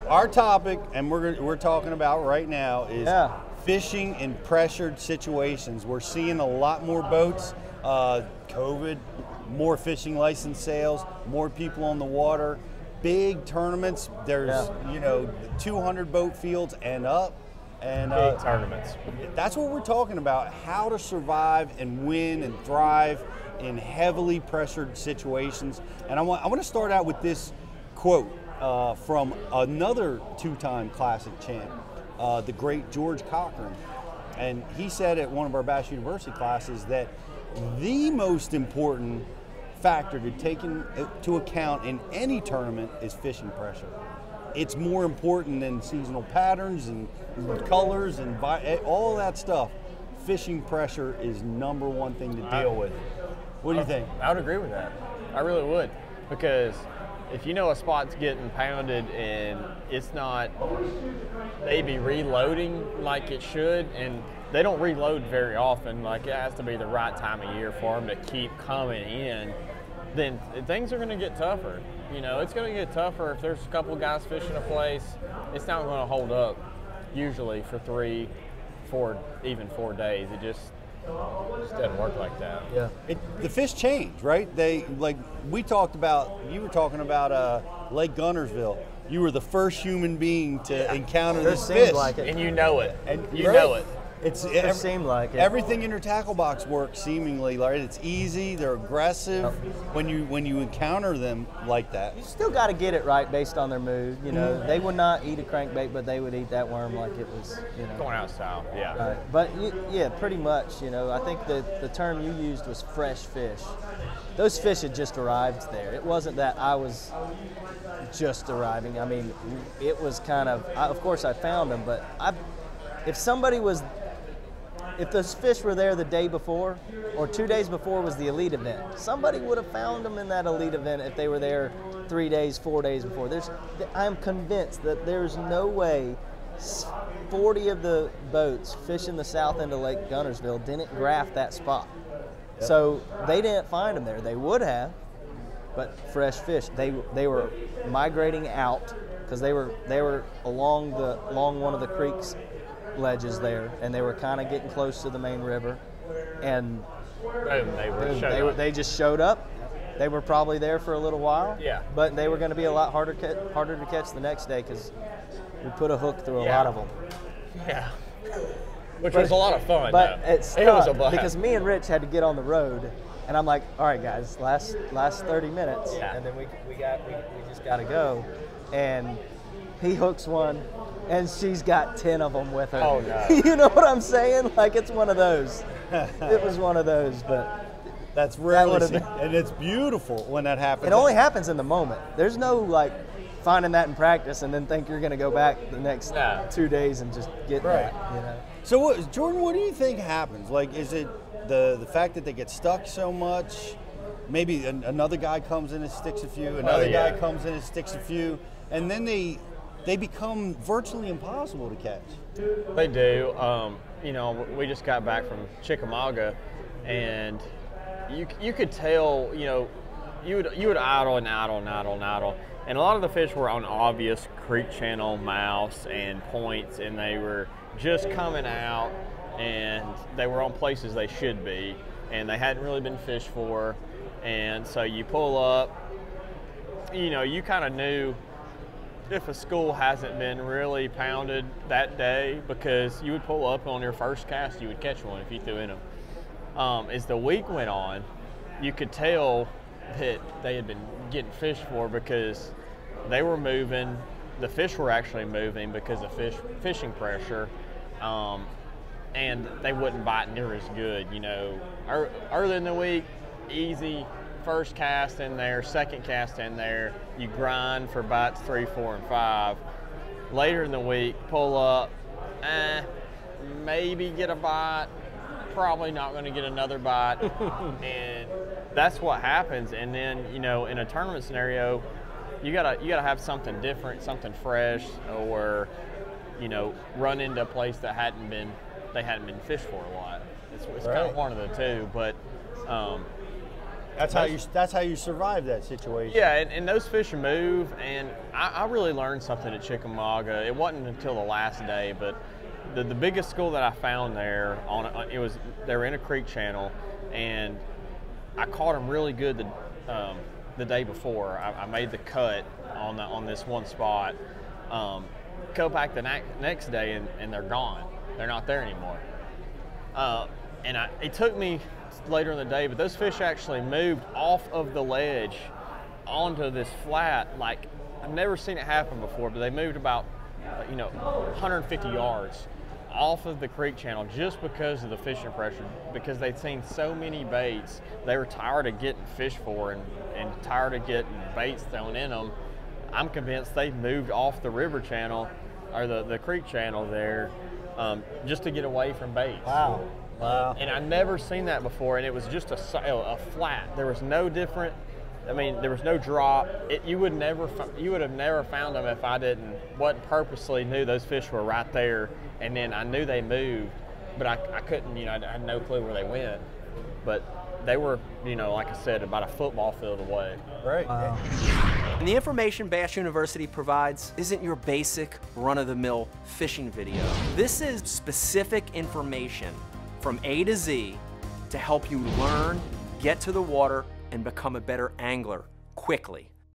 our topic, and we're talking about right now, is fishing in pressured situations. We're seeing a lot more boats, COVID, more fishing license sales, more people on the water, big tournaments. There's 200 boat fields and up. And big tournaments. That's what we're talking about, how to survive and win and thrive in heavily pressured situations. And I want to start out with this quote from another two-time Classic champ, the great George Cochran. And he said at one of our Bass University classes that the most important factor to take into account in any tournament is fishing pressure. It's more important than seasonal patterns and colors and all that stuff. Fishing pressure is number one thing to deal with. What do you think? I would agree with that. I really would, because if you know a spot's getting pounded and it's not maybe reloading like it should, and they don't reload very often, like it has to be the right time of year for them to keep coming in, then things are going to get tougher. You know, it's going to get tougher if there's a couple of guys fishing a place. It's not going to hold up usually for 3, 4, even 4 days. It just doesn't work like that. Yeah. The fish change, right? We talked about, you were talking about Lake Guntersville. You were the first human being to encounter this fish. Like it. And you know it. And you know it. It seemed like it. Everything in your tackle box works seemingly, right? It's easy, they're aggressive. When you encounter them like that. You still got to get it right based on their mood. You know, they would not eat a crankbait, but they would eat that worm like it was, going out style, yeah. Right. But yeah, pretty much, I think the term you used was fresh fish. Those fish had just arrived there. It wasn't that I was just arriving. I mean, it was kind of course I found them, but if those fish were there the day before or 2 days before was the elite event, somebody would have found them in that elite event if they were there 3 days, 4 days before. I'm convinced that there's no way 40 of the boats fishing the south end of Lake Guntersville didn't graft that spot. Yep. So they didn't find them there. They would have, but fresh fish. They were migrating out because they were along one of the creeks ledges there, and they were kind of getting close to the main river, and they just showed up. They were probably there for a little while, but they were going to be a lot harder to catch the next day because we put a hook through a lot of them. Yeah, which was a lot of fun. But it was a blast because me and Rich had to get on the road, and I'm like, all right, guys, last 30 minutes, and then we just got to go, and he hooks one. And she's got 10 of them with her. Oh, no. You know what I'm saying? Like, it's one of those. It was one of those, but that's rarely seen. And it's beautiful when that happens. It only happens in the moment. There's no, finding that in practice and then think you're going to go back the next 2 days and just get that, So, Jordan, what do you think happens? Like, is it the fact that they get stuck so much? Maybe another guy comes in and sticks a few, another guy comes in and sticks a few, and then they become virtually impossible to catch. They do. We just got back from Chickamauga, and you could tell, you would idle and idle and idle and idle, and a lot of the fish were on obvious creek channel mouths and points, and they were just coming out, and they were on places they should be, and they hadn't really been fished for, and so you pull up, you kind of knew if a school hasn't been really pounded that day, because you would pull up on your first cast, you would catch one if you threw in them. As the week went on, you could tell that they had been getting fished for because they were moving. The fish were actually moving because of fishing pressure, and they wouldn't bite near as good. Early in the week, easy. First cast in there, second cast in there, you grind for bites 3, 4, and 5. Later in the week, pull up, maybe get a bite, probably not going to get another bite, and that's what happens. And then, in a tournament scenario, you gotta have something different, something fresh, or run into a place that hadn't been fished for a lot. It's kind of one of the two, but. That's how you survive that situation. Yeah, and those fish move, and I really learned something at Chickamauga. It wasn't until the last day, but the biggest school that I found there, they were in a creek channel, and I caught them really good the day before. I made the cut on this one spot. Go back the next day, and they're gone. They're not there anymore. It took me later in the day, but those fish actually moved off of the ledge onto this flat. Like, I've never seen it happen before, but they moved about 150 yards off of the creek channel just because of the fishing pressure, because they'd seen so many baits. They were tired of getting fished for and tired of getting baits thrown in them. I'm convinced they moved off the river channel or the creek channel there just to get away from baits. Wow. Wow. And I'd never seen that before, and it was just a flat. There was no different. I mean, there was no drop. You would have never found them if I wasn't purposely knew those fish were right there, and then I knew they moved, but I couldn't. I had no clue where they went, but they were, like I said, about a football field away. Right. Wow. And the information Bass University provides isn't your basic run-of-the-mill fishing video. This is specific information from A to Z to help you learn, get to the water, and become a better angler quickly.